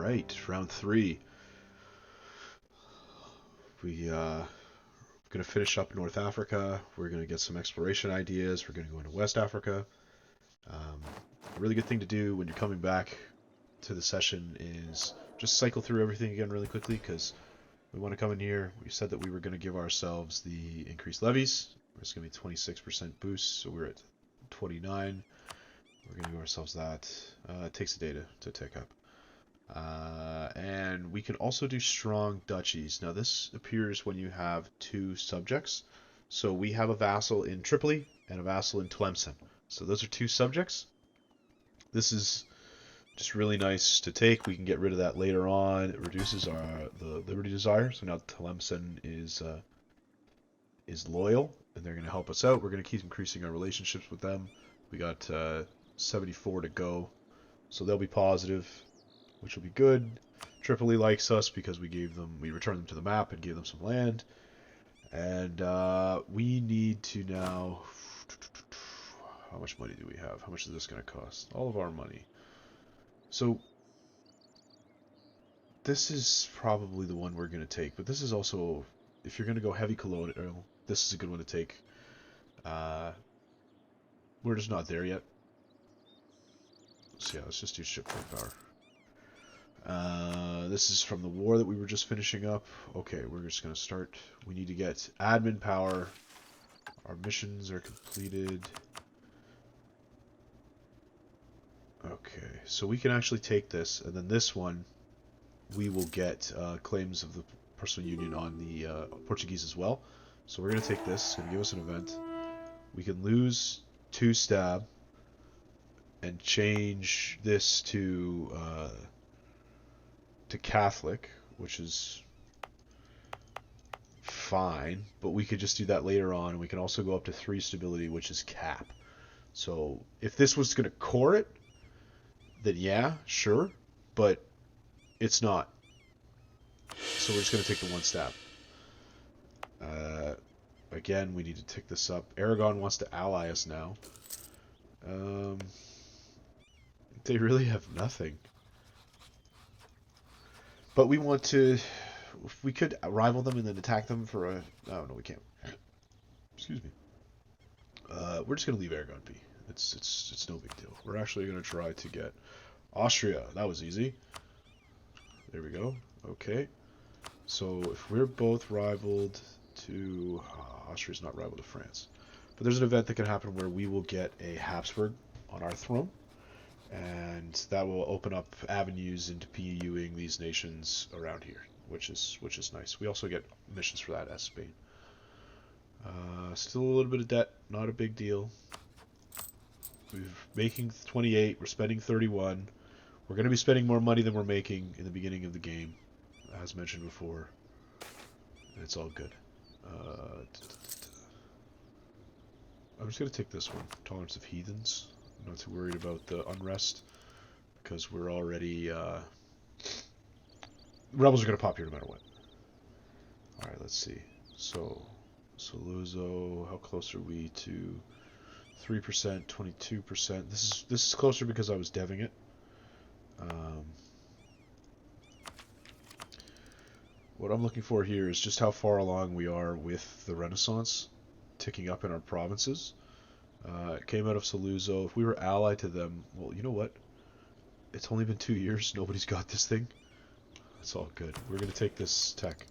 right, round three. We're gonna finish up North Africa. We're gonna get some exploration ideas. We're gonna go into West Africa. Um, a really good thing to do when you're coming back to the session is just cycle through everything again really quickly because we want to come in here. We said that we were going to give ourselves the increased levies. It's going to be 26% boost, so we're at 29. We're going to give ourselves that. It takes a day to tick up. And we can also do strong duchies. Now this appears when you have two subjects. So we have a vassal in Tripoli and a vassal in Tlemcen. So those are two subjects. This is just really nice to take. We can get rid of that later on. It reduces the liberty desire. So now Tlemcen is loyal, and they're going to help us out. We're going to keep increasing our relationships with them. We got 74 to go, so they'll be positive, which will be good. Tripoli likes us because we returned them to the map and gave them some land. And we need to now. How much money do we have? How much is this going to cost? All of our money. So this is probably the one we're going to take, but this is also, if you're going to go heavy colonial, this is a good one to take. We're just not there yet. So yeah, let's just do shipbuilding power. This is from the war that we were just finishing up. Okay, we're just going to start. We need to get admin power. Our missions are completed. Okay, so we can actually take this, and then this one, we will get claims of the personal union on the Portuguese as well. So we're going to take this, it's going to give us an event. We can lose 2 stab and change this to Catholic, which is fine, but we could just do that later on. We can also go up to 3 stability, which is cap. So if this was going to core it, then yeah, sure, but it's not. So we're just going to take the 1 stab. Again, we need to tick this up. Aragon wants to ally us now. They really have nothing. But we want to... If we could rival them and then attack them for a... Oh, no, we can't. Excuse me. We're just going to leave Aragon be. It's no big deal. We're actually going to try to get Austria. That was easy. There we go. Okay. So if we're both rivaled to... Austria's not rivaled to France. But there's an event that can happen where we will get a Habsburg on our throne. And that will open up avenues into PUing these nations around here, which is nice. We also get missions for that as Spain. Still a little bit of debt, not a big deal. We're making 28, we're spending 31. We're going to be spending more money than we're making in the beginning of the game, as mentioned before. And it's all good. I'm just going to take this one, Tolerance of Heathens. I'm not too worried about the unrest, because we're already... Rebels are going to pop here no matter what. Alright, let's see. So, Saluzzo, how close are we to 3%, 22%? This is closer because I was deving it. What I'm looking for here is just how far along we are with the Renaissance, ticking up in our provinces. It came out of Saluzzo. If we were allied to them, well, you know what? It's only been 2 years. Nobody's got this thing. It's all good. We're going to take this tech.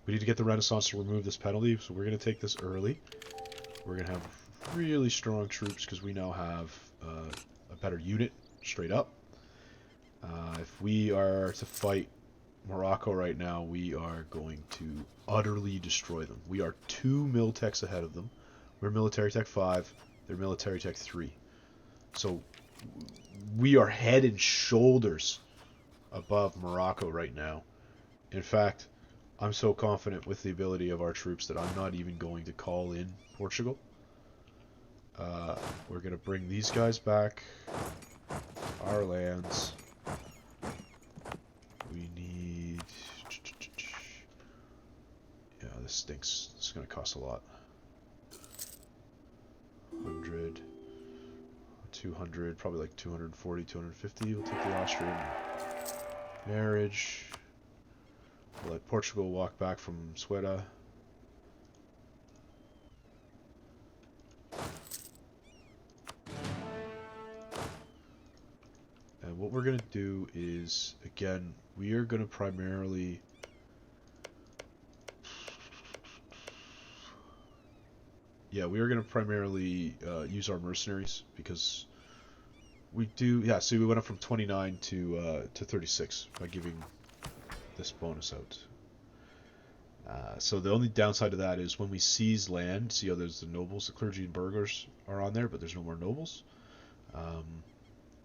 We need to get the Renaissance to remove this penalty, so we're going to take this early. We're going to have really strong troops because we now have a better unit straight up. If we are to fight Morocco right now, we are going to utterly destroy them. We are 2 mil techs ahead of them. We're military tech 5. They're military tech 3. So we are head and shoulders above Morocco right now. In fact, I'm so confident with the ability of our troops that I'm not even going to call in Portugal. We're going to bring these guys back. Our lands. We need... Yeah, this stinks. This is going to cost a lot. 100, 200, probably like 240, 250. We'll take the Austrian. Marriage. We'll let Portugal walk back from Ceuta. And what we're going to do is, again, we are going to primarily... Yeah, we are going to primarily use our mercenaries because we do... Yeah, so we went up from 29 to 36 by giving this bonus out. So the only downside to that is when we seize land, see how there's the nobles, the clergy and burghers are on there, but there's no more nobles.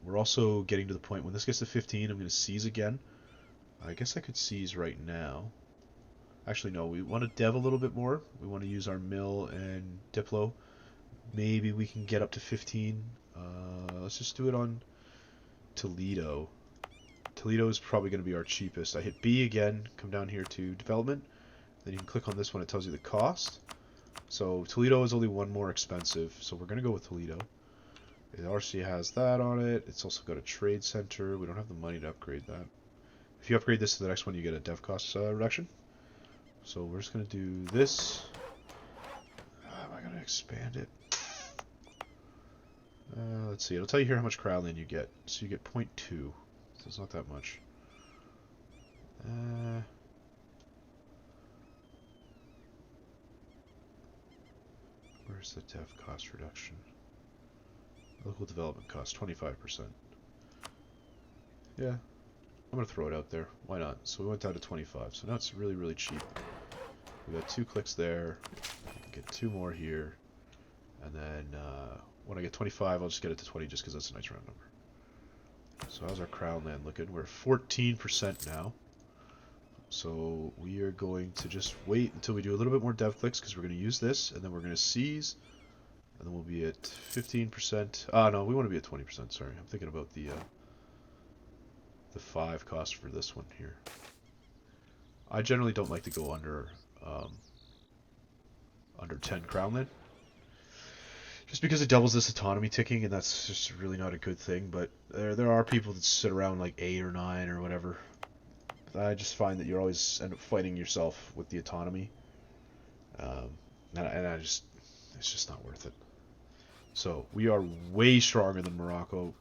We're also getting to the point when this gets to 15, I'm going to seize again. I guess I could seize right now. Actually, no, we want to dev a little bit more. We want to use our mill and diplo. Maybe we can get up to 15. Let's just do it on Toledo. Toledo is probably going to be our cheapest. I hit B again, come down here to development. Then you can click on this one, it tells you the cost. So Toledo is only one more expensive, so we're going to go with Toledo. The RC has that on it. It's also got a trade center. We don't have the money to upgrade that. If you upgrade this to the next one, you get a dev cost reduction. So we're just going to do this. Am I going to expand it? Let's see. It'll tell you here how much crowdland you get. So you get 0.2. So it's not that much. Where's the dev cost reduction? Local development cost, 25%. Yeah, I'm going to throw it out there. Why not? So we went down to 25. So now it's really, really cheap. We got 2 clicks there. Get 2 more here. And then when I get 25, I'll just get it to 20 just because that's a nice round number. So how's our crown land looking? We're 14% now. So we are going to just wait until we do a little bit more dev clicks because we're going to use this and then we're going to seize. And then we'll be at 15%. Ah, no, we want to be at 20%. Sorry, I'm thinking about the 5 cost for this one here. I generally don't like to go under 10 crownland, just because it doubles this autonomy ticking, and that's just really not a good thing. But there are people that sit around like 8 or 9 or whatever. I just find that you always end up fighting yourself with the autonomy, and it's just not worth it. So we are way stronger than Morocco.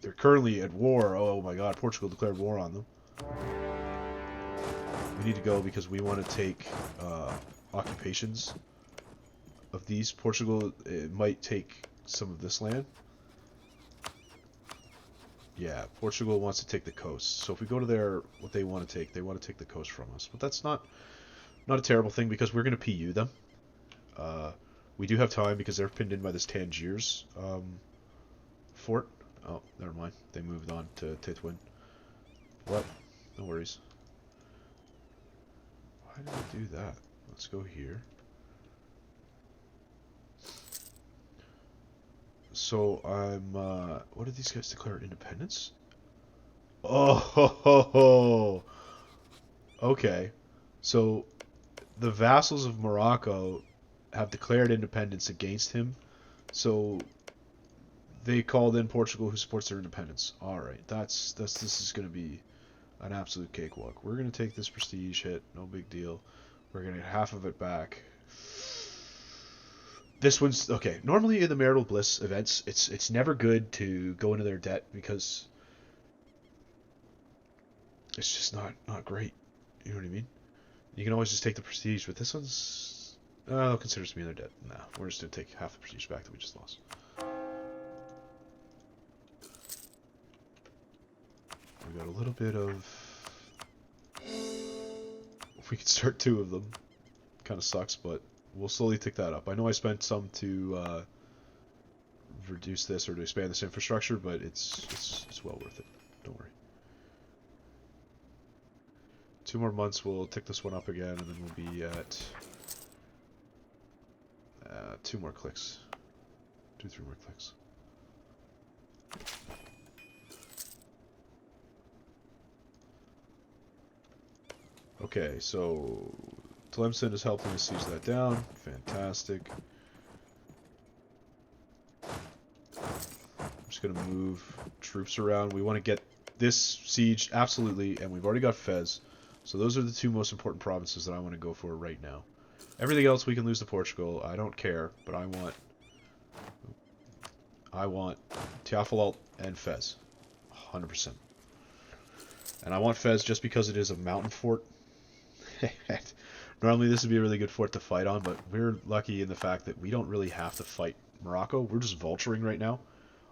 They're currently at war. Oh my god, Portugal declared war on them. We need to go because we want to take occupations of these. Portugal, it might take some of this land. Yeah, Portugal wants to take the coast. So if we go to their, what they want to take the coast from us. But that's not a terrible thing because we're going to PU them. We do have time because they're pinned in by this Tangiers fort. Oh, never mind. They moved on to Titwin. What? No worries. Why did I do that? Let's go here. So I'm, what did these guys declare? Independence? Oh, ho, ho, ho. Okay. So the vassals of Morocco have declared independence against him. So they called in Portugal, who supports their independence. All right, this is going to be an absolute cakewalk. We're going to take this prestige hit, no big deal. We're going to get half of it back. This one's okay. Normally in the marital bliss events, it's never good to go into their debt because it's just not great. You know what I mean? You can always just take the prestige, but this one's they'll consider us to be in their debt. Nah, we're just gonna take half the prestige back that we just lost. We got a little bit of. We could start 2 of them. Kind of sucks, but we'll slowly tick that up. I know I spent some to reduce this or to expand this infrastructure, but it's well worth it. Don't worry. 2 more months, we'll tick this one up again, and then we'll be at 2 more clicks. 2-3 more clicks. Okay, so Tlemcen is helping us siege that down. Fantastic. I'm just going to move troops around. We want to get this siege, absolutely, and we've already got Fez. So those are the two most important provinces that I want to go for right now. Everything else we can lose to Portugal. I don't care, but I want Tiafalalt and Fez, 100%. And I want Fez just because it is a mountain fort. Normally this would be a really good fort to fight on, but we're lucky in the fact that we don't really have to fight Morocco. We're just vulturing right now.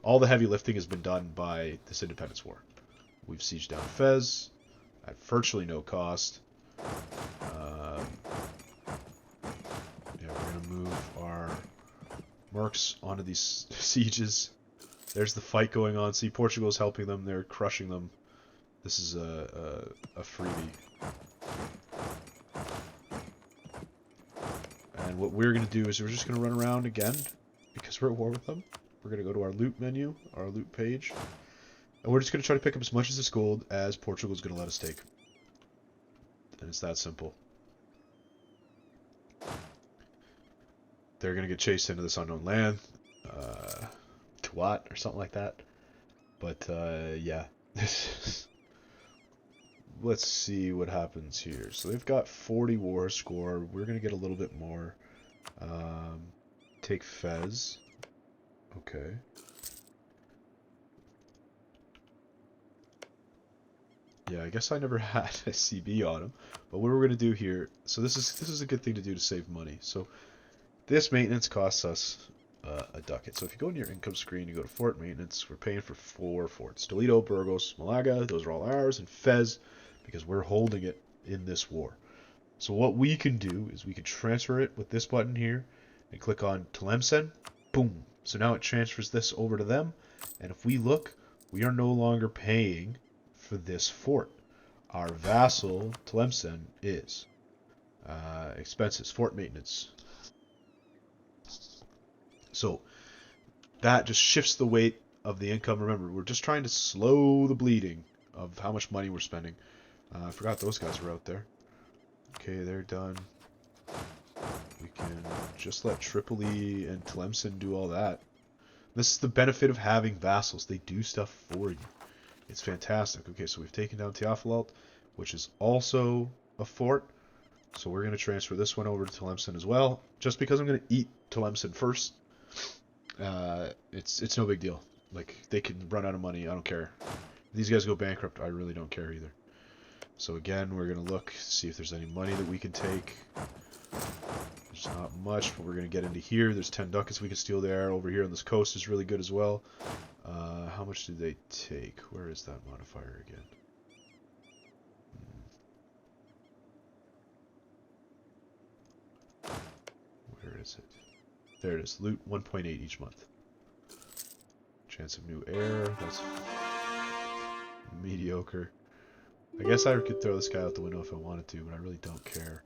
All the heavy lifting has been done by this independence war. We've sieged down Fez at virtually no cost. Yeah, we're going to move our mercs onto these sieges. There's the fight going on. See, Portugal's helping them. They're crushing them. This is a freebie. And what we're going to do is we're just going to run around again because we're at war with them. We're going to go to our loot menu, our loot page. And we're just going to try to pick up as much of this gold as Portugal's going to let us take. And it's that simple. They're going to get chased into this unknown land. Tuat or something like that. But, yeah. Let's see what happens here. So they've got 40 war score. We're going to get a little bit more. Take Fez. Okay. Yeah, I guess I never had a CB on him. But what we're going to do here, so this is a good thing to do to save money. So this maintenance costs us a ducat. So if you go into your income screen, you go to fort maintenance, we're paying for 4 forts. Toledo, Burgos, Malaga, those are all ours, and Fez, because we're holding it in this war. So what we can do is we can transfer it with this button here and click on Tlemcen. Boom. So now it transfers this over to them. And if we look, we are no longer paying for this fort. Our vassal, Tlemcen, is. Expenses, fort maintenance. So that just shifts the weight of the income. Remember, we're just trying to slow the bleeding of how much money we're spending. I forgot those guys were out there. Okay, they're done. We can just let Tripoli and Tlemcen do all that. This is the benefit of having vassals. They do stuff for you. It's fantastic. Okay, so we've taken down Tiafalalt, which is also a fort. So we're going to transfer this one over to Tlemcen as well. Just because I'm going to eat Tlemcen first, it's no big deal. Like, they can run out of money. I don't care. If these guys go bankrupt, I really don't care either. So again, we're going to look, see if there's any money that we can take. There's not much, but we're going to get into here. There's 10 ducats we can steal there. Over here on this coast is really good as well. How much did they take? Where is that modifier again? Where is it? There it is. Loot 1.8 each month. Chance of new air. That's mediocre. I guess I could throw this guy out the window if I wanted to, but I really don't care.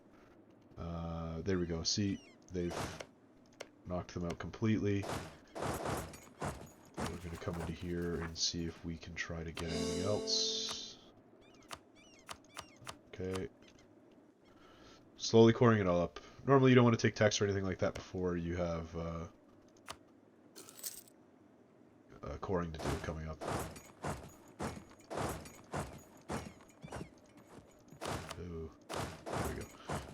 There we go. See, they've knocked them out completely. We're going to come into here and see if we can try to get anything else. Okay. Slowly coring it all up. Normally you don't want to take text or anything like that before you have coring to do coming up. Ooh. There we go.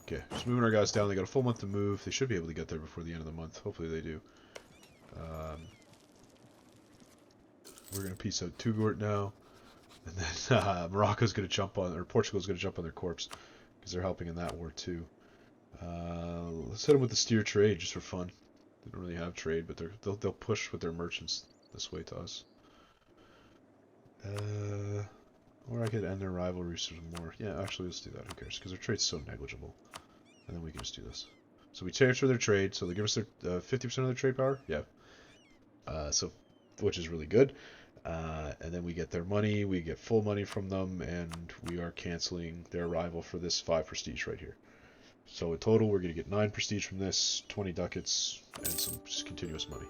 Okay, just moving our guys down. They got a full month to move. They should be able to get there before the end of the month. Hopefully they do. We're going to piece out Touggourt now. And then Morocco's going to jump on, or Portugal's going to jump on their corpse. Because they're helping in that war too. Let's hit them with the steer trade just for fun. They don't really have trade, but they'll push with their merchants this way to us. Or I could end their rivalry some more. Yeah, actually, let's do that. Who cares? Because their trade's so negligible. And then we can just do this. So we transfer their trade. So they give us their 50% of their trade power. Yeah. So, which is really good. And then we get their money. We get full money from them, and we are canceling their rival for this 5 prestige right here. So in total, we're going to get 9 prestige from this, 20 ducats, and some just continuous money.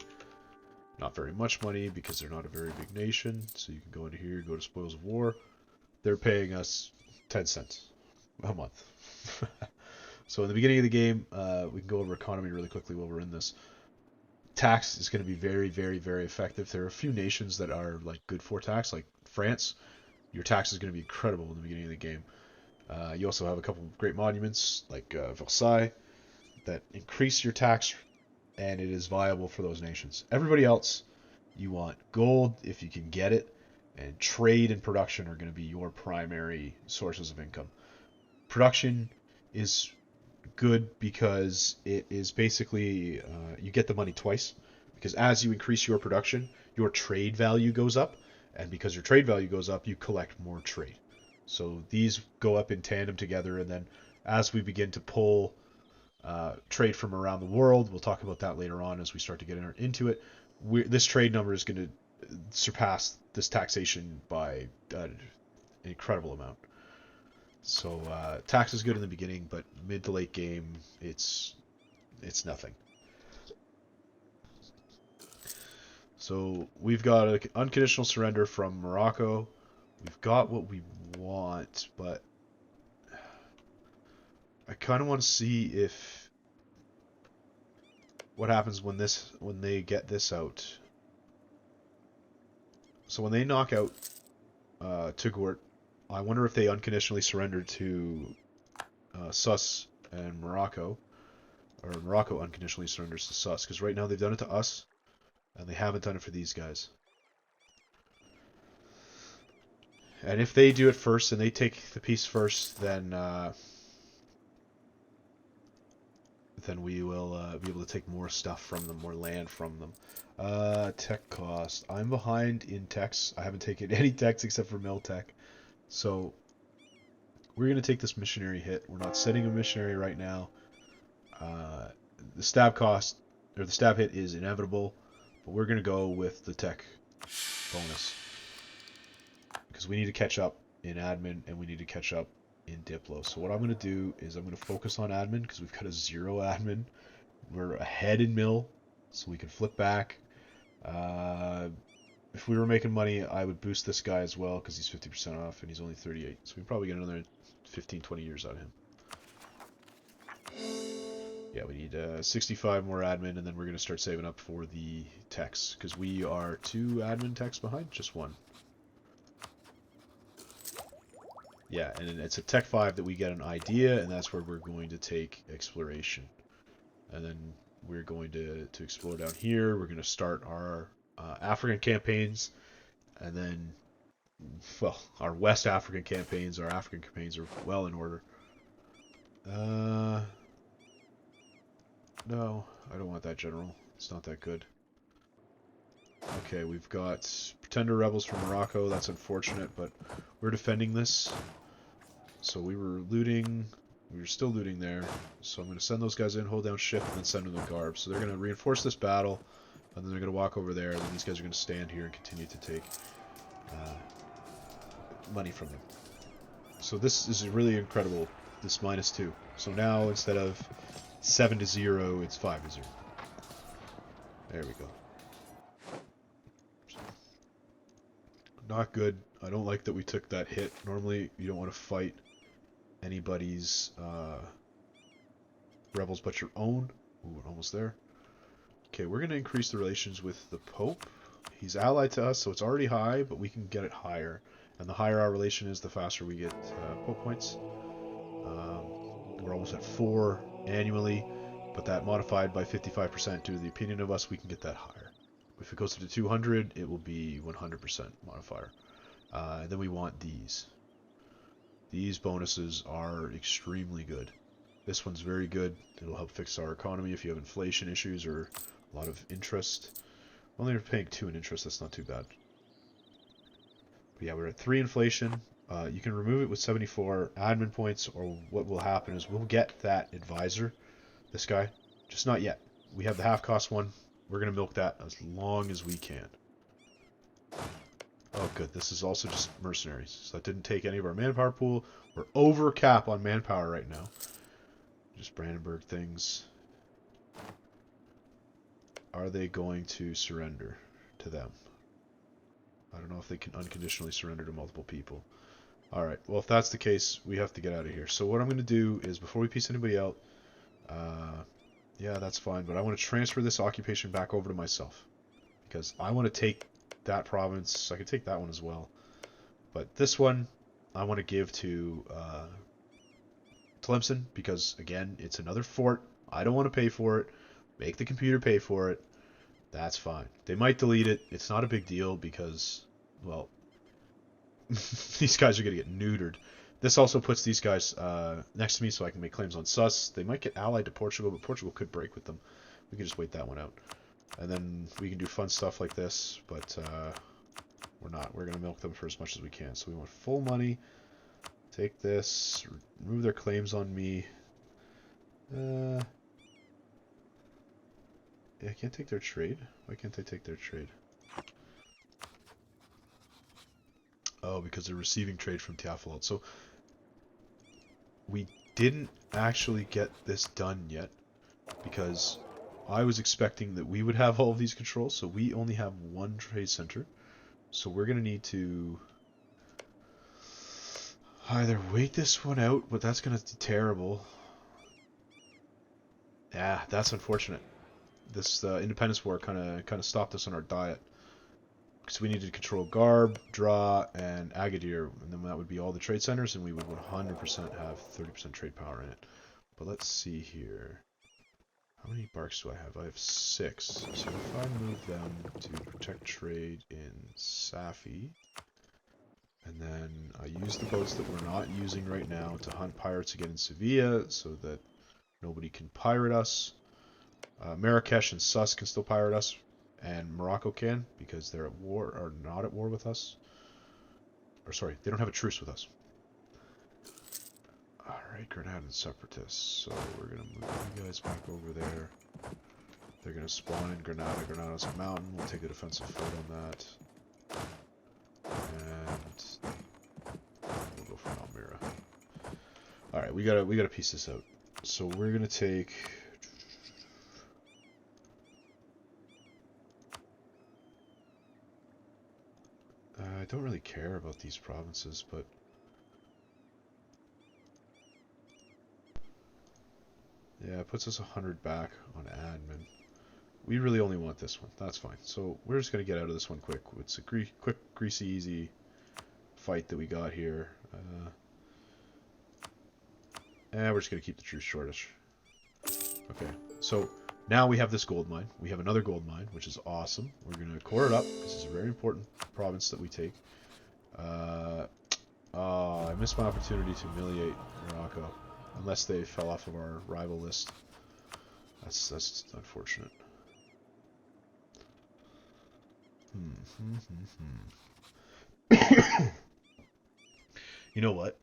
Not very much money because they're not a very big nation. So you can go into here, go to Spoils of War. They're paying us 10 cents a month. So in the beginning of the game, we can go over economy really quickly while we're in this. Tax is going to be very, very, very effective. There are a few nations that are like good for tax, like France. your tax is going to be incredible in the beginning of the game. You also have a couple of great monuments like Versailles that increase your tax, and it is viable for those nations. Everybody else, you want gold if you can get it, and trade and production are going to be your primary sources of income. Production is good because it is basically you get the money twice, because as you increase your production, your trade value goes up, and because your trade value goes up, you collect more trade. So these go up in tandem together, and then as we begin to pull trade from around the world, we'll talk about that later on as we start to get into it. This trade number is going to surpass this taxation by an incredible amount. So tax is good in the beginning, but mid to late game, it's nothing. So we've got an unconditional surrender from Morocco. We've got what we want, but I kind of want to see if what happens when they get this out. So when they knock out Touggourt, I wonder if they unconditionally surrender to Sus and Morocco, or Morocco unconditionally surrenders to Sus, because right now they've done it to us, and they haven't done it for these guys. And if they do it first and they take the piece first, then we will be able to take more stuff from them, more land from them. Tech cost. I'm behind in techs. I haven't taken any techs except for mill tech. So we're going to take this missionary hit. We're not setting a missionary right now. The stab cost, or the stab hit is inevitable, but we're going to go with the tech bonus. Because we need to catch up in admin, and we need to catch up in Diplo. So what I'm going to do is I'm going to focus on admin, because we've got a 0 admin. We're ahead in mill, so we can flip back. If we were making money, I would boost this guy as well, because he's 50% off, and he's only 38. So we can probably get another 15, 20 years out of him. Yeah, we need 65 more admin, and then we're going to start saving up for the techs, because we are 2 admin techs behind, just 1. Yeah, and it's a Tech 5 that we get an idea, and that's where we're going to take exploration. And then we're going to explore down here. We're going to start our African campaigns, and then, well, our West African campaigns, our African campaigns are well in order. No, I don't want that general. It's not that good. Okay, we've got Pretender Rebels from Morocco. That's unfortunate, but we're defending this. So we were looting. We were still looting there. So I'm going to send those guys in, hold down shift, and then send them the Garb. So they're going to reinforce this battle, and then they're going to walk over there, and then these guys are going to stand here and continue to take money from them. So this is really incredible, this -2. So now instead of 7-0, it's 5-0. There we go. Not good. I don't like that we took that hit. Normally, you don't want to fight anybody's rebels but your own. Ooh, almost there. Okay, we're going to increase the relations with the Pope. He's allied to us, so it's already high, but we can get it higher. And the higher our relation is, the faster we get Pope points. We're almost at 4 annually, but that modified by 55% due to the opinion of us, we can get that higher. If it goes to 200, it will be 100% modifier. And then we want these. These bonuses are extremely good. This one's very good. It'll help fix our economy if you have inflation issues or a lot of interest. Only we're paying 2 in interest, that's not too bad. But yeah, we're at 3 inflation. You can remove it with 74 admin points, or what will happen is we'll get that advisor, this guy, just not yet. We have the half cost one. We're going to milk that as long as we can. Oh good, this is also just mercenaries, so that didn't take any of our manpower pool. We're over cap on manpower right now. Just Brandenburg things. Are they going to surrender to them? I don't know if they can unconditionally surrender to multiple people. Alright, well if that's the case, we have to get out of here. So what I'm going to do is, before we piece anybody out, yeah, that's fine, but I want to transfer this occupation back over to myself. Because I want to take that province. I could take that one as well. But this one, I want to give to Tlemcen because, again, it's another fort. I don't want to pay for it. Make the computer pay for it. That's fine. They might delete it. It's not a big deal because, well, these guys are going to get neutered. This also puts these guys next to me so I can make claims on Sus. They might get allied to Portugal, but Portugal could break with them. We can just wait that one out. And then we can do fun stuff like this, but we're not. We're going to milk them for as much as we can. So we want full money. Take this. Remove their claims on me. Yeah, I can't take their trade. Why can't I take their trade? Oh, because they're receiving trade from Tiafalot. So we didn't actually get this done yet because I was expecting that we would have all of these controls. So we only have one trade center. So we're going to need to either wait this one out, but that's going to be terrible. Yeah, that's unfortunate. This independence war kind of stopped us on our diet. Because we needed to control Garb, Draw, and Agadir, and then that would be all the trade centers, and we would 100% have 30% trade power in it. But let's see here. How many barks do I have? I have 6. So if I move them to protect trade in Safi, and then I use the boats that we're not using right now to hunt pirates again in Sevilla, so that nobody can pirate us. Marrakesh and Sus can still pirate us. And Morocco can, because they're at war, or not at war with us. Or sorry, they don't have a truce with us. Alright, Granada and Separatists. So we're going to move you guys back over there. They're going to spawn in Granada. Granada's a mountain. We'll take a defensive fort on that. And we'll go for Almira. Alright, we gotta piece this out. So we're going to take... I don't really care about these provinces, but yeah, it puts us 100 back on admin. We really only want this one. That's fine. So we're just going to get out of this one quick. It's a quick, greasy, easy fight that we got here. And we're just going to keep the truce shortish. Okay, so now we have this gold mine. We have another gold mine, which is awesome. We're going to core it up. This is a very important province that we take. I missed my opportunity to humiliate Morocco, unless they fell off of our rival list. That's unfortunate. You know what?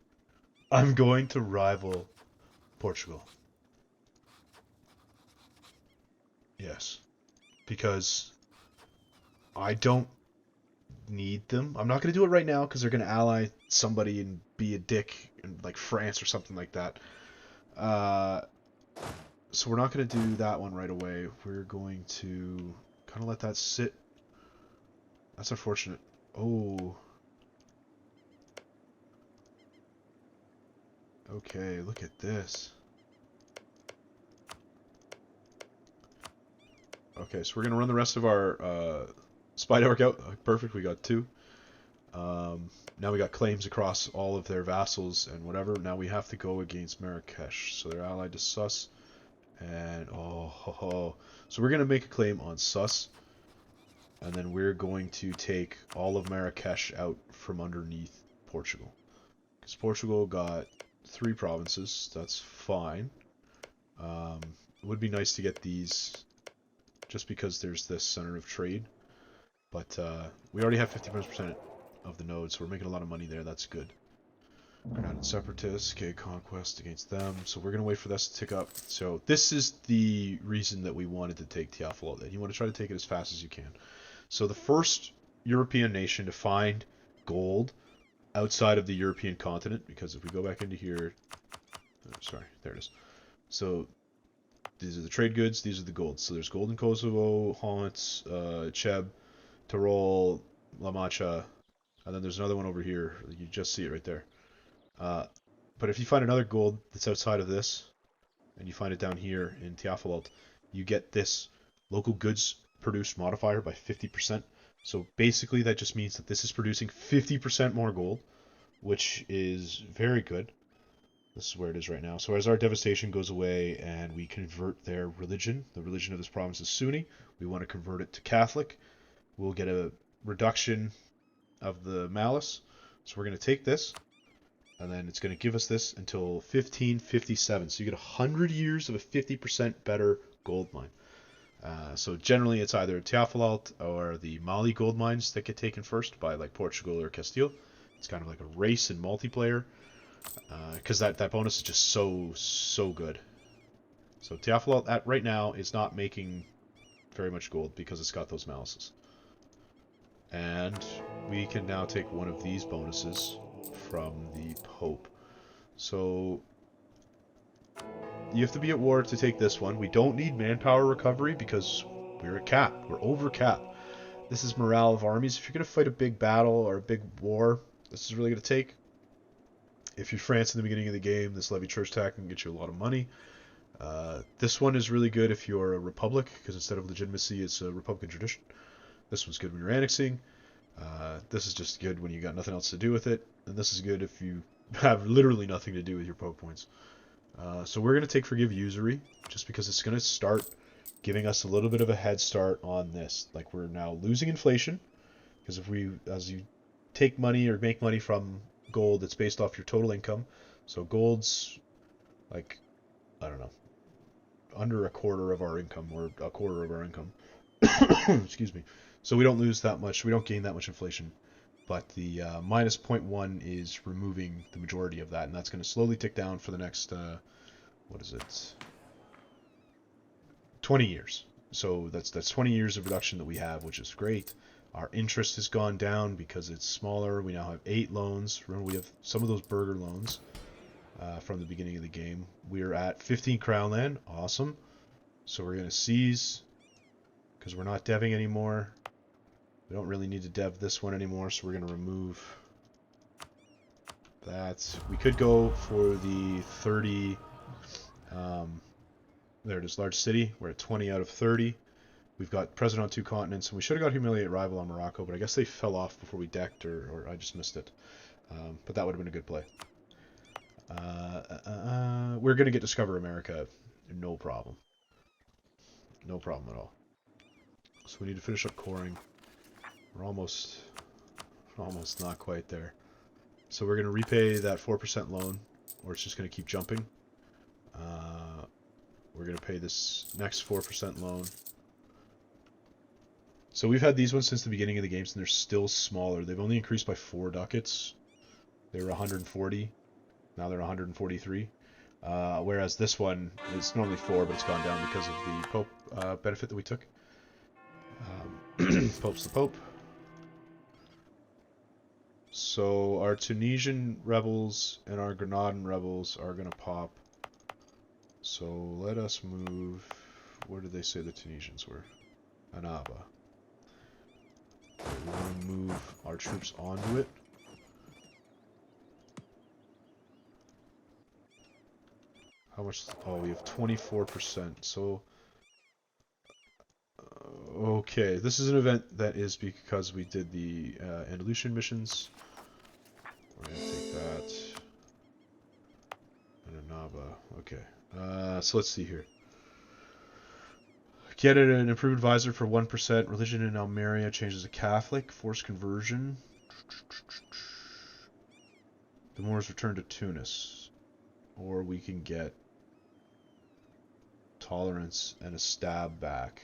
I'm going to rival Portugal. Yes, because I don't need them. I'm not going to do it right now because they're going to ally somebody and be a dick in like France or something like that. So we're not going to do that one right away. We're going to kind of let that sit. That's unfortunate. Oh. Okay, look at this. Okay, so we're going to run the rest of our spy network out. Perfect, we got 2. Now we got claims across all of their vassals and whatever. Now we have to go against Marrakesh. So they're allied to Sus. And so we're going to make a claim on Sus. And then we're going to take all of Marrakesh out from underneath Portugal. Because Portugal got 3 provinces. That's fine. It would be nice to get these just because there's this center of trade. But we already have 50% of the nodes, so we're making a lot of money there. That's good. Granada Separatists, okay, conquest against them. So we're going to wait for this to tick up. So this is the reason that we wanted to take Tiafalot. And you want to try to take it as fast as you can. So the first European nation to find gold outside of the European continent, because if we go back into here, sorry, there it is. So these are the trade goods, these are the gold. So there's gold in Kosovo, Holland, Cheb, Tyrol, La Mancha, and then there's another one over here. You just see it right there. But if you find another gold that's outside of this, and you find it down here in Tiafalot, you get this local goods produced modifier by 50%. So basically that just means that this is producing 50% more gold, which is very good. This is where it is right now. So as our devastation goes away and we convert their religion, the religion of this province is Sunni, we want to convert it to Catholic, we'll get a reduction of the malice. So we're going to take this, and then it's going to give us this until 1557. So you get 100 years of a 50% better gold mine. So generally it's either Teafalalt or the Mali gold mines that get taken first by like Portugal or Castile. It's kind of like a race in multiplayer, because that bonus is just so good. So Teafalalt at right now is not making very much gold because it's got those malices. And we can now take one of these bonuses from the Pope. So you have to be at war to take this one. We don't need manpower recovery because we're at cap. We're over cap. This is morale of armies. If you're going to fight a big battle or a big war, this is really going to take. If you're France in the beginning of the game, this levy church tax can get you a lot of money. This one is really good if you're a republic, because instead of legitimacy, it's a republican tradition. This one's good when you're annexing. This is just good when you got nothing else to do with it. And this is good if you have literally nothing to do with your Pope points. So we're going to take Forgive Usury, just because it's going to start giving us a little bit of a head start on this. Like, we're now losing inflation, because as you take money or make money from gold, it's based off your total income. So gold's like, I don't know, under a quarter of our income, or a quarter of our income. Excuse me. So we don't lose that much. We don't gain that much inflation. But the minus 0.1 is removing the majority of that, and that's going to slowly tick down for the next, what is it? 20 years. So that's 20 years of reduction that we have, which is great. Our interest has gone down because it's smaller. We now have 8 loans. Remember, we have some of those burger loans from the beginning of the game. We're at 15 crown land. Awesome. So we're going to seize, because we're not deving anymore. We don't really need to dev this one anymore, so we're going to remove that. We could go for the 30, there it is, large city. We're at 20 out of 30. We've got President on 2 continents, and we should have got Humiliate Rival on Morocco, but I guess they fell off before we decked, or I just missed it. But that would have been a good play. We're going to get Discover America, no problem. No problem at all. So we need to finish up coring. We're almost not quite there. So we're going to repay that 4% loan, or it's just going to keep jumping. We're going to pay this next 4% loan. So we've had these ones since the beginning of the games, and they're still smaller. They've only increased by 4 ducats. They were 140. Now they're 143. Whereas this one is normally 4, but it's gone down because of the Pope benefit that we took. Pope's the Pope. So our Tunisian rebels and our Granadan rebels are going to pop. So let us move. Where did they say the Tunisians were? Annaba. We're going to move our troops onto it. How much? Oh, we have 24%. So, okay, this is an event that is because we did the Andalusian missions. We're going to take that. And Annaba. Okay. So let's see here. Get an improved advisor for 1%. Religion in Almeria changes to Catholic. Forced conversion. The Moors return to Tunis. Or we can get tolerance and a stab back.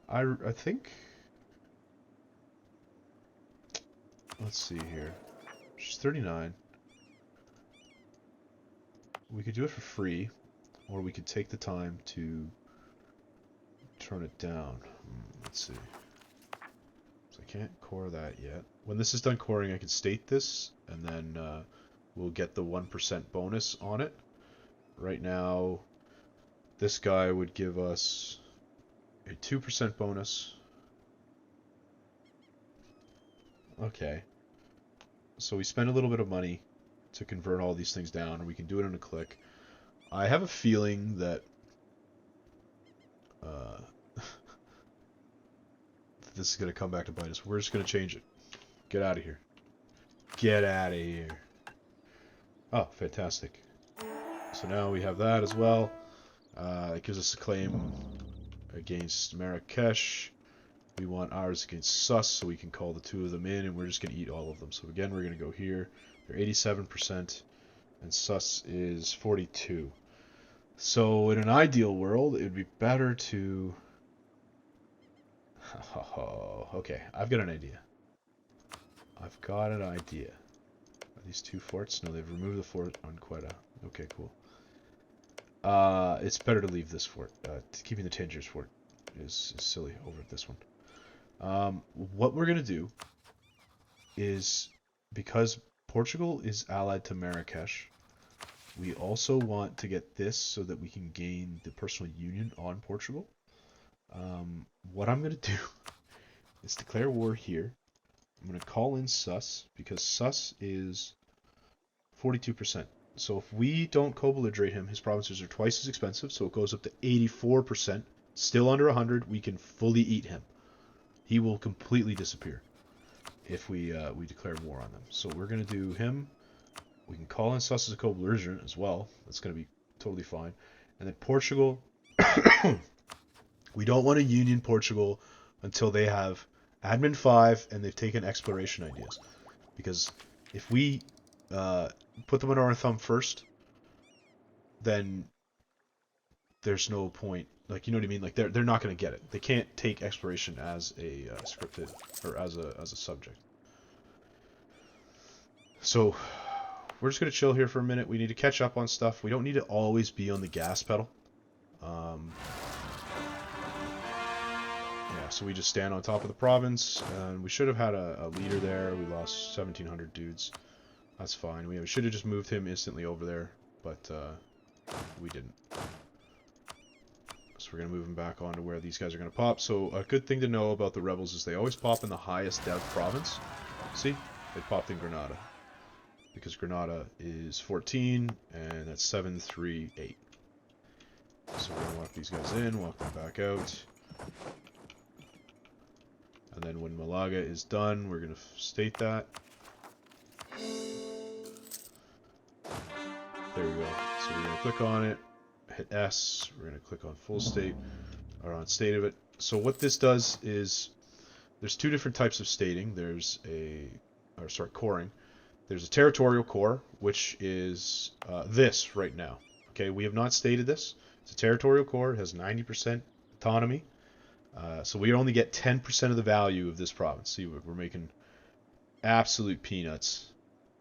I think. Let's see here. She's 39. We could do it for free, or we could take the time to turn it down. Let's see. So I can't core that yet. When this is done coring, I can state this, and then we'll get the 1% bonus on it. Right now, this guy would give us a 2% bonus. Okay. So we spend a little bit of money to convert all these things down, and we can do it in a click. I have a feeling that uh, this is going to come back to bite us. We're just going to change it. Get out of here. Get out of here. Oh, fantastic. So now we have that as well. It gives us a claim against Marrakesh. We want ours against Sus, so we can call the two of them in, and we're just going to eat all of them. So again, we're going to go here. They're 87%, and Sus is 42. So in an ideal world, it would be better to... Oh, okay, I've got an idea. I've got an idea. Are these two forts? No, they've removed the fort on Quetta. Okay, cool. It's better to leave this fort. Keeping the Tangiers fort is silly over at this one. What we're going to do is, because Portugal is allied to Marrakesh, we also want to get this so that we can gain the personal union on Portugal. What I'm going to do is declare war here. I'm going to call in Sus, because Sus is 42%. So if we don't co-belligerate him, his provinces are twice as expensive, so it goes up to 84%. Still under 100, we can fully eat him. He will completely disappear if we declare war on them. So we're going to do him. We can call in Sus as a co-belligerent as well. That's going to be totally fine. And then Portugal, we don't want to union Portugal until they have Admin 5 and they've taken exploration ideas. Because if we put them under our thumb first, then there's no point. Like, you know what I mean? Like, they're not going to get it. They can't take exploration as a scripted, or as a subject. So we're just going to chill here for a minute. We need to catch up on stuff. We don't need to always be on the gas pedal. Yeah, so we just stand on top of the province, and we should have had a leader there. We lost 1,700 dudes. That's fine. We should have just moved him instantly over there, but we didn't. So we're going to move him back on to where these guys are going to pop. So a good thing to know about the rebels is they always pop in the highest dev province. See? They popped in Granada. Because Granada is 14, and that's 738. So we're going to walk these guys in, walk them back out. And then when Malaga is done, we're going to state that. There we go. So we're going to click on it, hit S, we're going to click on full state, or on state of it. So what this does is, there's two different types of stating. There's coring. There's a territorial core, which is this right now. Okay, we have not stated this. It's a territorial core. It has 90% autonomy. So we only get 10% of the value of this province. See, we're making absolute peanuts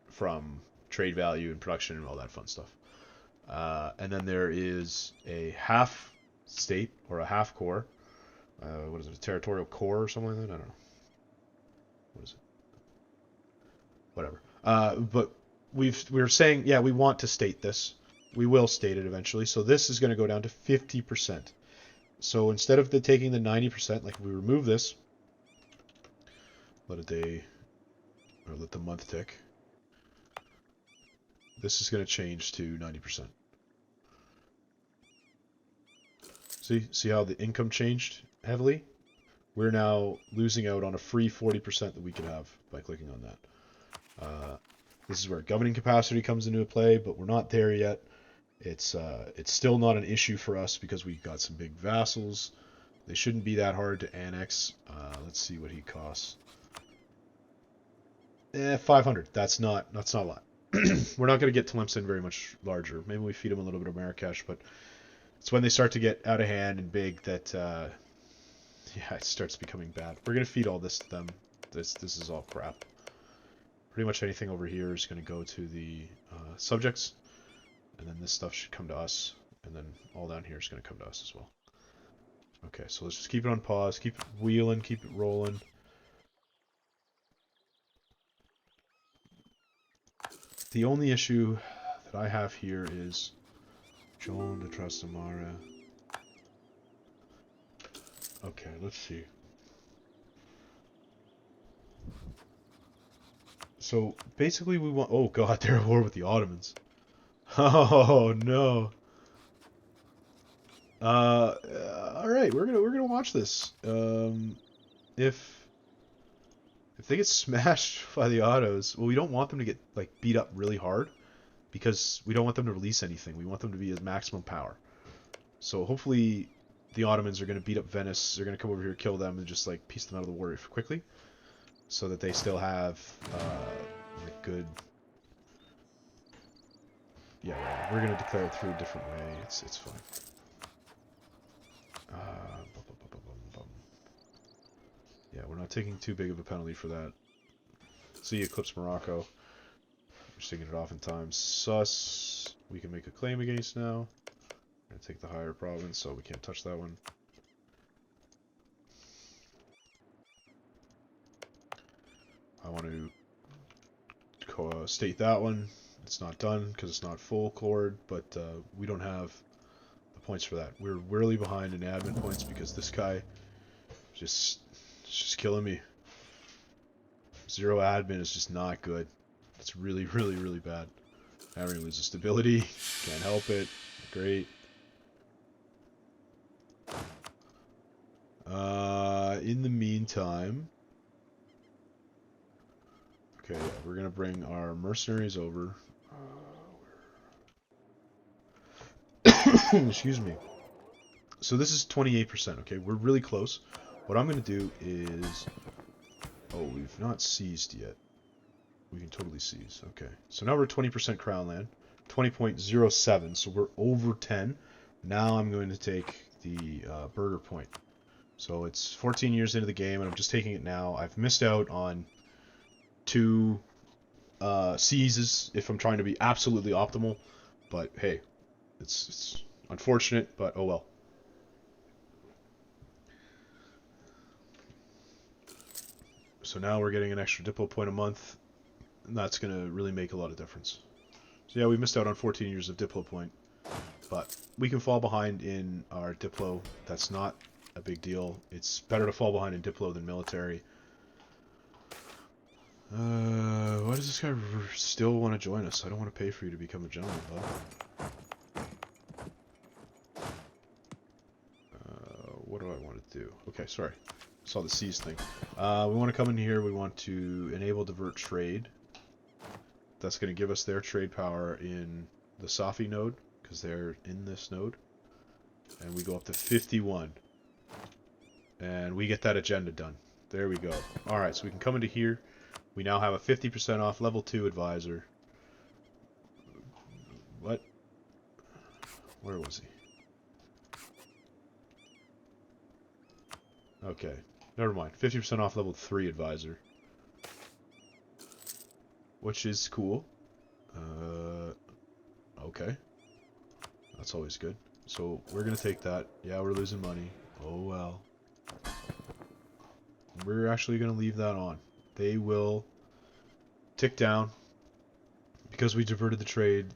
from trade value and production and all that fun stuff. And then there is a half state, or a half core. What is it, a territorial core or something like that? I don't know. What is it? Whatever. But we're saying, yeah, we want to state this. We will state it eventually. So this is going to go down to 50%. So instead of taking the 90%, like, if we remove this, let a day, or let the month tick, this is going to change to 90%. See how the income changed heavily? We're now losing out on a free 40% that we could have by clicking on that. This is where governing capacity comes into play, but we're not there yet. It's still not an issue for us because we've got some big vassals. They shouldn't be that hard to annex. Let's see what he costs. 500. That's not a lot. We're not going to get Tlemcen very much larger. Maybe we feed him a little bit of Marrakesh, but it's when they start to get out of hand and big that yeah, it starts becoming bad. We're going to feed all this to them. This is all crap. Pretty much anything over here is going to go to the subjects, and then this stuff should come to us, and then all down here is going to come to us as well. Okay, so let's just keep it on pause, keep it wheeling, keep it rolling. The only issue that I have here is Joan de Trastamara. Okay, let's see. So basically we want... Oh god, they're at war with the Ottomans. Oh no. All right, we're gonna watch this. If if they get smashed by the autos, well, we don't want them to get like beat up really hard because we don't want them to release anything. We want them to be at maximum power. So hopefully the Ottomans are gonna beat up Venice. They're gonna come over here, kill them, and just like piece them out of the war quickly, so that they still have like good. Yeah, we're gonna declare it through a different way. It's fine. Bum, bum, bum, bum, bum. Yeah, we're not taking too big of a penalty for that. See, Eclipse Morocco. We're taking it off in time. Sus. We can make a claim against now. We're gonna take the higher province, so we can't touch that one. I want to state that one. It's not done because it's not full chord, but we don't have the points for that. We're really behind in admin points because this guy just it's just killing me. 0 admin is just not good. It's really, really, really bad. Now we're gonna lose the stability. Can't help it. Great. In the meantime, okay, yeah, we're gonna bring our mercenaries over. Excuse me. So this is 28%. Okay, we're really close. What I'm gonna do is, oh, we've not seized yet. We can totally seize. Okay, so now we're 20% crown land, 20.07. So we're over 10. Now I'm going to take the burger point. So it's 14 years into the game, and I'm just taking it now. I've missed out on 2 seizes if I'm trying to be absolutely optimal. But hey, it's unfortunate, but oh well. So now we're getting an extra Diplo point a month, and that's going to really make a lot of difference. So yeah, we missed out on 14 years of Diplo point, but we can fall behind in our Diplo. That's not a big deal. It's better to fall behind in Diplo than military. Why does this guy still want to join us? I don't want to pay for you to become a gentleman, bud. What do I want to do? Okay, sorry. Saw the seize thing. We want to come in here. We want to enable divert trade. That's going to give us their trade power in the Safi node, because they're in this node. And we go up to 51. And we get that agenda done. There we go. Alright, so we can come into here. We now have a 50% off level 2 advisor. What? Where was he? Okay. Never mind. 50% off level 3 advisor. Which is cool. Okay. That's always good. So we're going to take that. Yeah, we're losing money. Oh well. We're actually going to leave that on. They will tick down. Because we diverted the trade,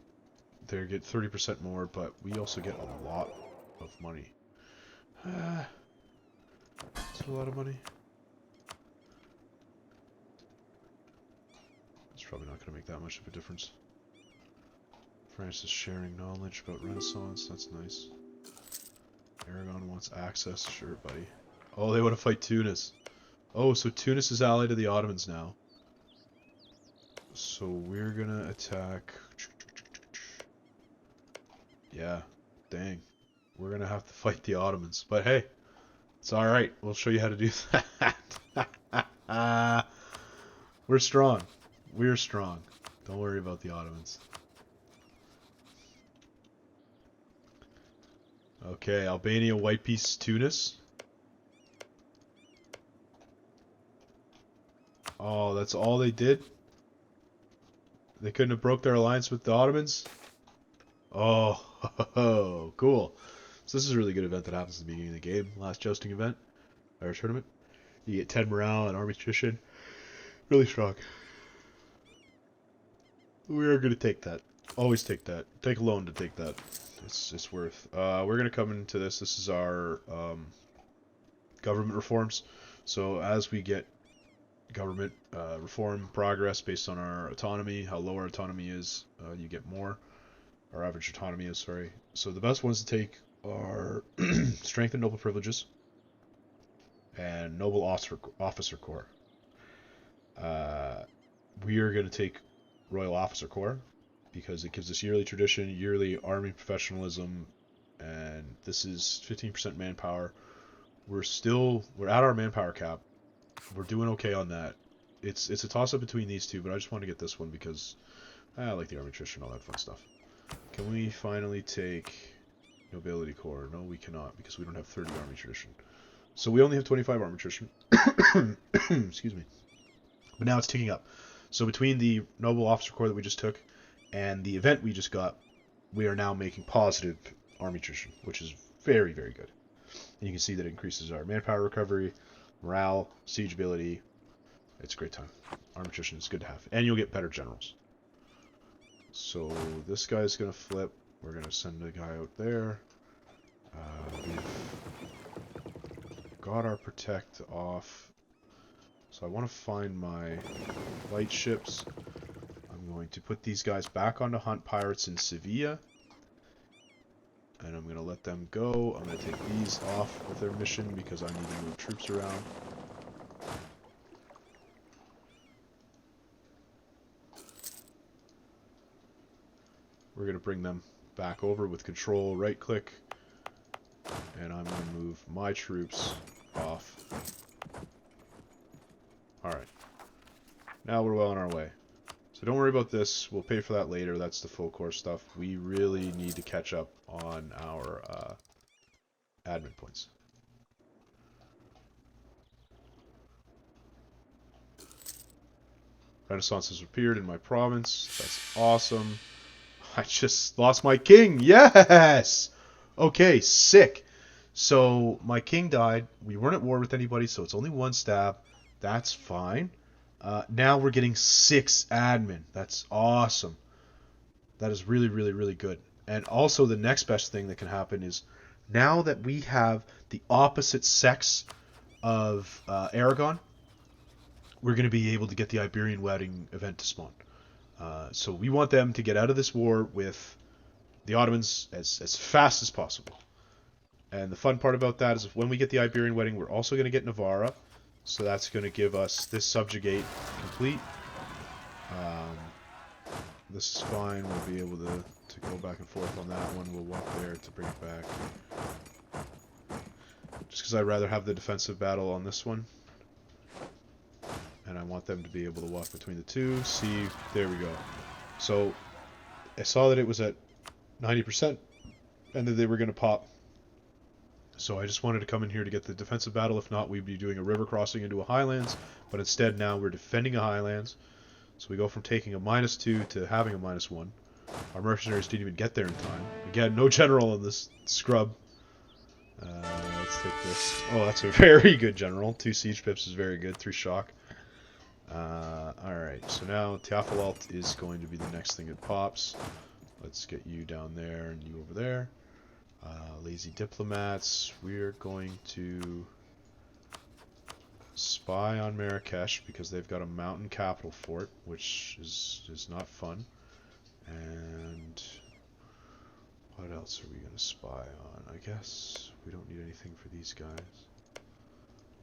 they get 30% more, but we also get a lot of money. That's a lot of money. It's probably not going to make that much of a difference. France is sharing knowledge about Renaissance. That's nice. Aragon wants access. Sure, buddy. Oh, they want to fight Tunis. Oh, so Tunis is allied to the Ottomans now. So we're going to attack... Yeah, dang. We're going to have to fight the Ottomans. But hey, it's alright. We'll show you how to do that. We're strong. We're strong. Don't worry about the Ottomans. Okay, Albania, White Peace, Tunis. Oh, that's all they did? They couldn't have broke their alliance with the Ottomans? Oh, cool. So this is a really good event that happens at the beginning of the game. Last jousting event. Irish tournament. You get 10 morale and army tradition. Really strong. We are going to take that. Always take that. Take a loan to take that. It's worth. We're going to come into this. This is our government reforms. So as we get government reform progress based on our autonomy, how low our autonomy is, you get more. Our average autonomy is, sorry. So the best ones to take are Strength and Noble Privileges and Noble Officer Corps. We are going to take Royal Officer Corps because it gives us yearly tradition, yearly army professionalism, and this is 15% manpower. We're at our manpower cap. We're doing okay on that. It's a toss-up between these two, but I just want to get this one because I like the army tradition, all that fun stuff. Can we finally take Nobility Corps? No, we cannot because we don't have 30 army tradition. So we only have 25 army tradition. Excuse me. But now it's ticking up. So between the Noble Officer Corps that we just took and the event we just got, we are now making positive army tradition, which is very, very good. And you can see that it increases our manpower recovery, morale, siege ability. It's a great time. Army tradition is good to have. And you'll get better generals. So this guy's going to flip. We're going to send a guy out there. We've got our protect off. So I want to find my light ships. I'm going to put these guys back onto hunt pirates in Sevilla. And I'm going to let them go. I'm going to take these off of their mission because I need to move troops around. We're going to bring them back over with control, right click. And I'm going to move my troops off. Alright. Now we're well on our way. So don't worry about this. We'll pay for that later. That's the full course stuff. We really need to catch up on our admin points. Renaissance has appeared in my province. That's awesome. I just lost my king. Yes! Okay, sick. So my king died. We weren't at war with anybody, so it's only one stab. That's fine. Now we're getting 6 admin. That's awesome. That is really, really, really good. And also the next best thing that can happen is now that we have the opposite sex of Aragon, we're going to be able to get the Iberian wedding event to spawn. So we want them to get out of this war with the Ottomans as fast as possible. And the fun part about that is when we get the Iberian wedding, we're also going to get Navarra. So that's going to give us this subjugate complete. This is fine. We'll be able to go back and forth on that one. We'll walk there to bring it back. Just because I'd rather have the defensive battle on this one. And I want them to be able to walk between the two. See, there we go. So I saw that it was at 90% and that they were going to pop. So I just wanted to come in here to get the defensive battle. If not, we'd be doing a river crossing into a highlands. But instead now we're defending a highlands. So we go from taking a -2 to having a -1. Our mercenaries didn't even get there in time. Again, no general in this scrub. Let's take this. Oh, that's a very good general. 2 siege pips is very good. 3 shock. Alright, so now Teofilalt is going to be the next thing that pops. Let's get you down there and you over there. Lazy diplomats, we're going to spy on Marrakesh because they've got a mountain capital fort, which is not fun. And what else are we going to spy on? I guess we don't need anything for these guys.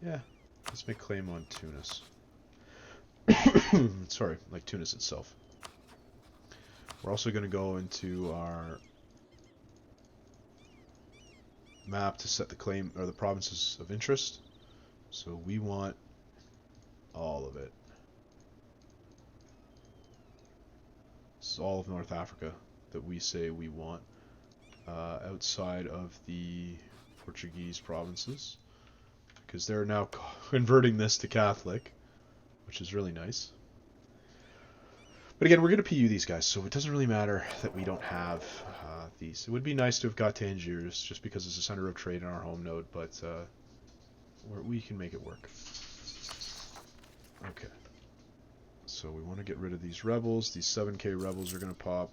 Yeah, let's make claim on Tunis. Sorry, like Tunis itself. We're also going to go into our map to set the claim or the provinces of interest. So we want all of it. This is all of North Africa that we say we want outside of the Portuguese provinces, because they're now converting this to Catholic, which is really nice. But again, we're going to PU these guys, so it doesn't really matter that we don't have these. It would be nice to have got Tangiers, just because it's a center of trade in our home node, but we can make it work. Okay. So we want to get rid of these rebels. These 7k rebels are going to pop.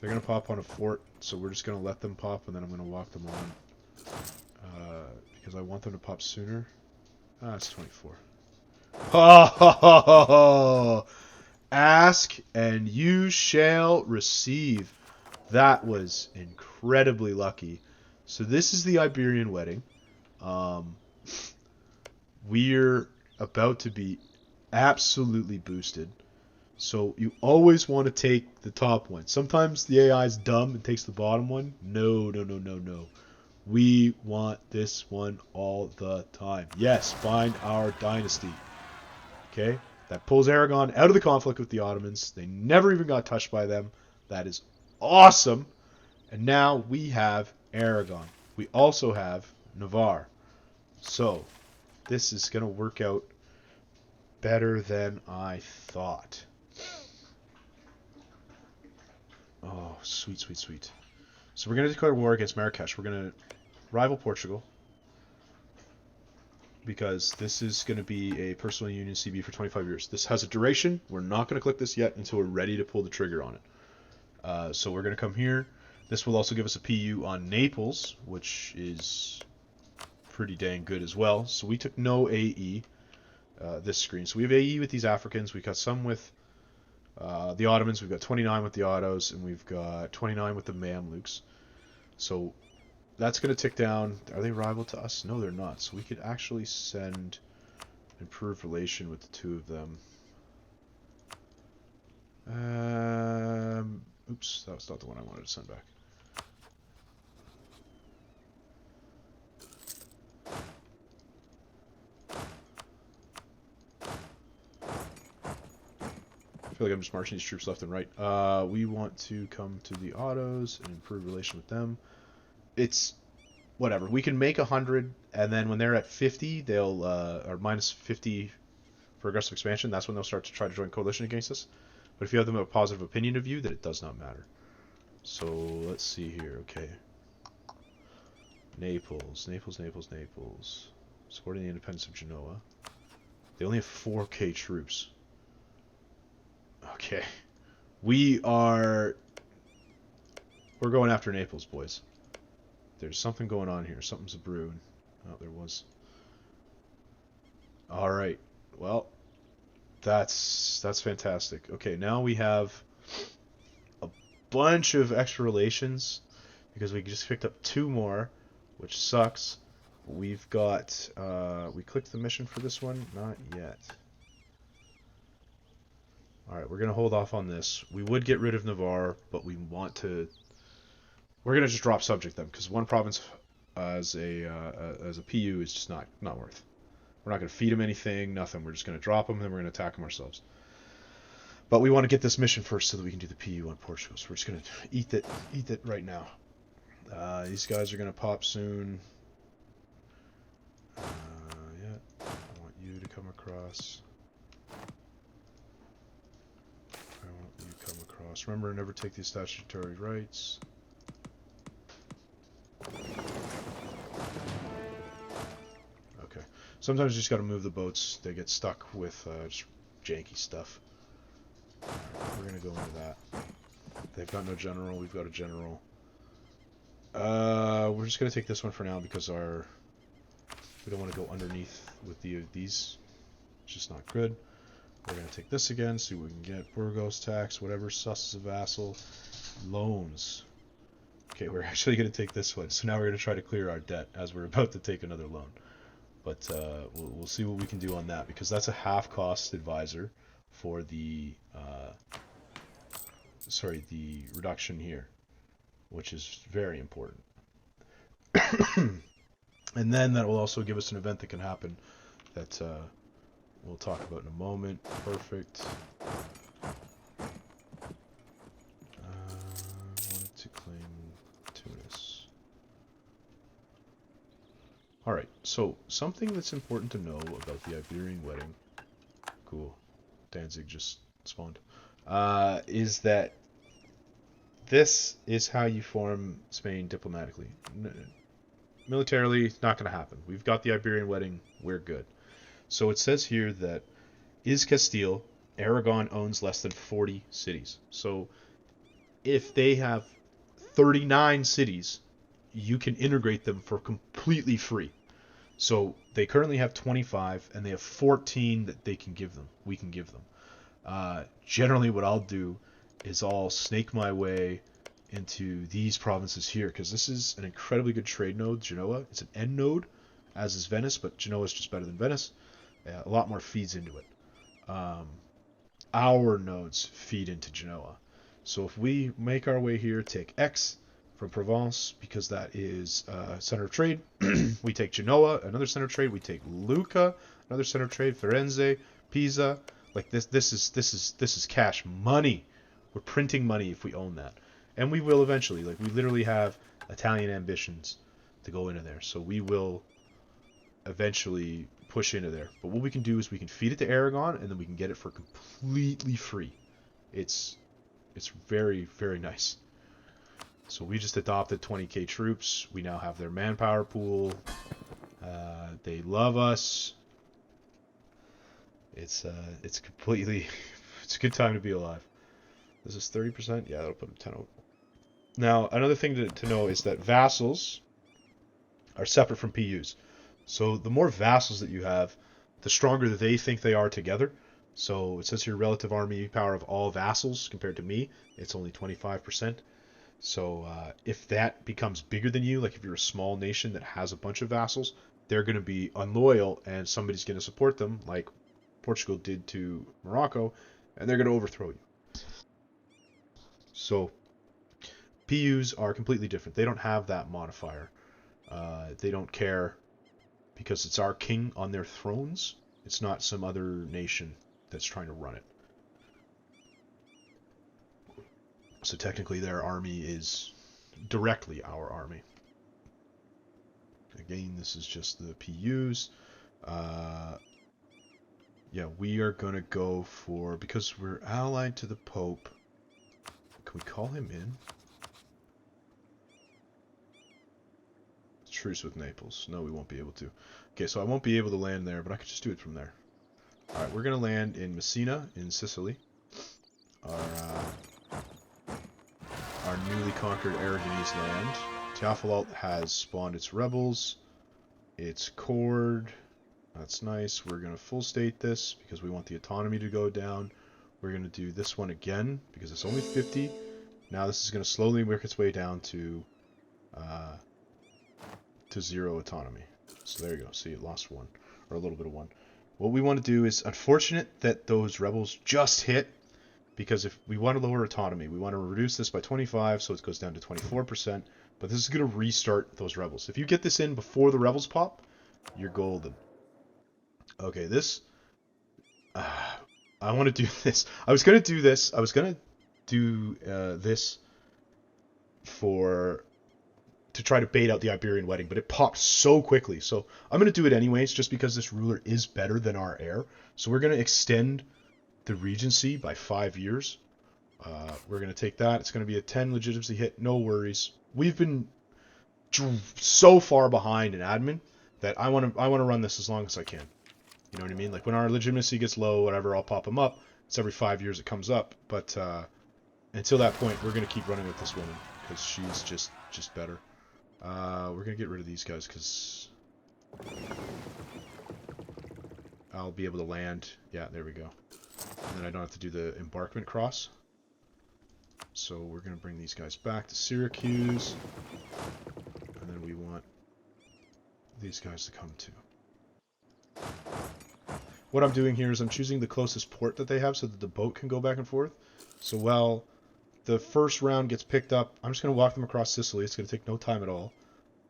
They're going to pop on a fort, so we're just going to let them pop, and then I'm going to walk them on. Because I want them to pop sooner. It's 24. Oh, Ask and you shall receive. That was incredibly lucky. So this is the Iberian wedding. Um, we're about to be absolutely boosted. So you always want to take the top one. Sometimes the AI is dumb and takes the bottom one. No, no, no, no, no. We want this one all the time. Yes, find our dynasty. Okay? That pulls Aragon out of the conflict with the Ottomans. They never even got touched by them. That is awesome. And now we have Aragon. We also have Navarre. So, this is going to work out better than I thought. Oh, sweet, sweet, sweet. So we're going to declare war against Marrakesh. We're going to rival Portugal because this is going to be a personal union CB for 25 years. This has a duration. We're not going to click this yet until we're ready to pull the trigger on it. So we're going to come here. This will also give us a PU on Naples, which is pretty dang good as well. So we took no AE this screen. So we have AE with these Africans. We've got some with the Ottomans. We've got 29 with the Ottos, and we've got 29 with the Mamluks. So that's going to tick down. Are they rival to us? No, they're not. So we could actually send improved relation with the two of them. Oops, that was not the one I wanted to send back. I feel like I'm just marching these troops left and right. We want to come to the Ottos and improve relation with them. It's whatever. We can make 100, and then when they're at 50, they'll or minus 50 for aggressive expansion. That's when they'll start to try to join coalition against us. But if you have them a positive opinion of you, then it does not matter. So let's see here. Okay, Naples, Naples, Naples, Naples. Supporting the independence of Genoa. They only have 4K troops. Okay, we're going after Naples, boys. There's something going on here. Something's brewing. Oh, there was. All right. Well, that's fantastic. Okay, now we have a bunch of extra relations because we just picked up 2 more, which sucks. We've got we clicked the mission for this one, not yet. All right, we're gonna hold off on this. We would get rid of Navarre, but we want to. We're gonna just drop subject them because one province as a PU is just not worth. We're not gonna feed them anything, nothing. We're just gonna drop them, and then we're gonna attack them ourselves. But we want to get this mission first so that we can do the PU on Portugal. So we're just gonna eat it right now. These guys are gonna pop soon. Yeah, I want you to come across. I want you to come across. Remember, never take these statutory rights. Okay. Sometimes you just gotta move the boats. They get stuck with just janky stuff. We're gonna go into that. They've got no general. We've got a general. We're just gonna take this one for now because we don't want to go underneath with these. It's just not good. We're gonna take this again. See what we can get. Burgos tax, whatever. Sus is a vassal. Loans. Okay, we're actually gonna take this one. So now we're gonna try to clear our debt as we're about to take another loan. But we'll see what we can do on that because that's a half-cost advisor for the the reduction here, which is very important. And then that will also give us an event that can happen that we'll talk about in a moment. Perfect. Wanted to claim Tunis. Alright, so something that's important to know about the Iberian wedding, cool, Danzig just spawned, is that this is how you form Spain diplomatically. Militarily, it's not going to happen. We've got the Iberian wedding, we're good. So it says here that is Castile, Aragon owns less than 40 cities. So if they have 39 cities, you can integrate them for completely free. So they currently have 25 and they have 14 that they can give them. We can give them. Generally, what I'll do is I'll snake my way into these provinces here, because this is an incredibly good trade node, Genoa. It's an end node, as is Venice, but Genoa is just better than Venice. A lot more feeds into it. Um, our nodes feed into Genoa. So if we make our way here, take X from Provence, because that is center of trade. We take Genoa, another center of trade. We take Lucca, another center of trade. Firenze, Pisa. Like this is cash money. We're printing money if we own that, and we will eventually. Like, we literally have Italian ambitions to go into there, so we will eventually push into there. But what we can do is we can feed it to Aragon, and then we can get it for completely free. It's very, very nice. So we just adopted 20k troops. We now have their manpower pool. They love us. It's completely, it's a good time to be alive. This is 30%. Yeah, that'll put them 10 over. Now, another thing to know is that vassals are separate from PUs. So the more vassals that you have, the stronger they think they are together. So it says here relative army power of all vassals compared to me, it's only 25%. So if that becomes bigger than you, like if you're a small nation that has a bunch of vassals, they're going to be unloyal and somebody's going to support them, like Portugal did to Morocco, and they're going to overthrow you. So PUs are completely different. They don't have that modifier. They don't care because it's our king on their thrones. It's not some other nation that's trying to run it. So technically their army is directly our army. Again, this is just the PUs. Yeah, we are going to go for, because we're allied to the Pope, can we call him in? Truce with Naples. No, we won't be able to. Okay, so I won't be able to land there, but I could just do it from there. Alright, we're going to land in Messina, in Sicily. Our newly conquered Aragonese land. Teofilalt has spawned its rebels. It's cored. That's nice. We're going to full state this because we want the autonomy to go down. We're going to do this one again because it's only 50. Now this is going to slowly work its way down to 0 autonomy. So there you go. See, it lost 1, or a little bit of 1. What we want to do is, unfortunate that those rebels just hit, because if we want to lower autonomy, we want to reduce this by 25, so it goes down to 24%, but this is going to restart those rebels. If you get this in before the rebels pop, you're golden. Okay, this, I want to do this. I was going to do this. I was going to do this to try to bait out the Iberian wedding, but it popped so quickly. So I'm going to do it anyways, just because this ruler is better than our heir. So we're going to extend the regency by 5 years. We're going to take that. It's going to be a 10 legitimacy hit. No worries. We've been so far behind in admin that I want to run this as long as I can. You know what I mean? Like when our legitimacy gets low, whatever, I'll pop them up. It's every 5 years it comes up. But until that point, we're going to keep running with this woman because she's just better. We're going to get rid of these guys because I'll be able to land. Yeah, there we go. And then I don't have to do the embarkment cross. So we're going to bring these guys back to Syracuse. And then we want these guys to come too. What I'm doing here is I'm choosing the closest port that they have so that the boat can go back and forth. So while the first round gets picked up, I'm just going to walk them across Sicily. It's going to take no time at all.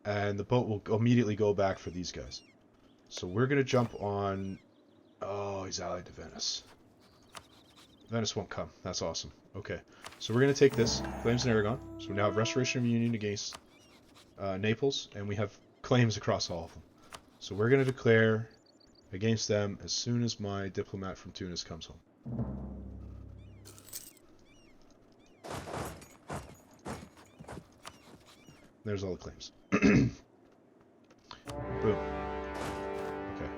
And the boat will immediately go back for these guys. So we're going to jump on... Oh, he's allied to Venice. Venice won't come. That's awesome. Okay. So we're going to take this. Claims in Aragon. So we now have Restoration of Union against Naples. And we have claims across all of them. So we're going to declare against them as soon as my diplomat from Tunis comes home. There's all the claims. Boom. Okay.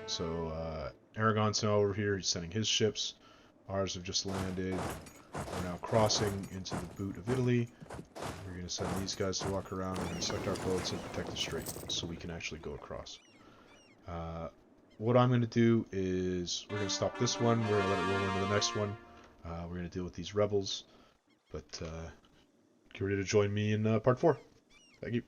So, Aragon's now over here. He's sending his ships. Ours have just landed. We're now crossing into the boot of Italy. We're going to send these guys to walk around. We're going to select our boats and protect the strait so we can actually go across. what I'm going to do is we're going to stop this one. We're going to let it roll into the next one. We're going to deal with these rebels. But get ready to join me in part 4. Thank you.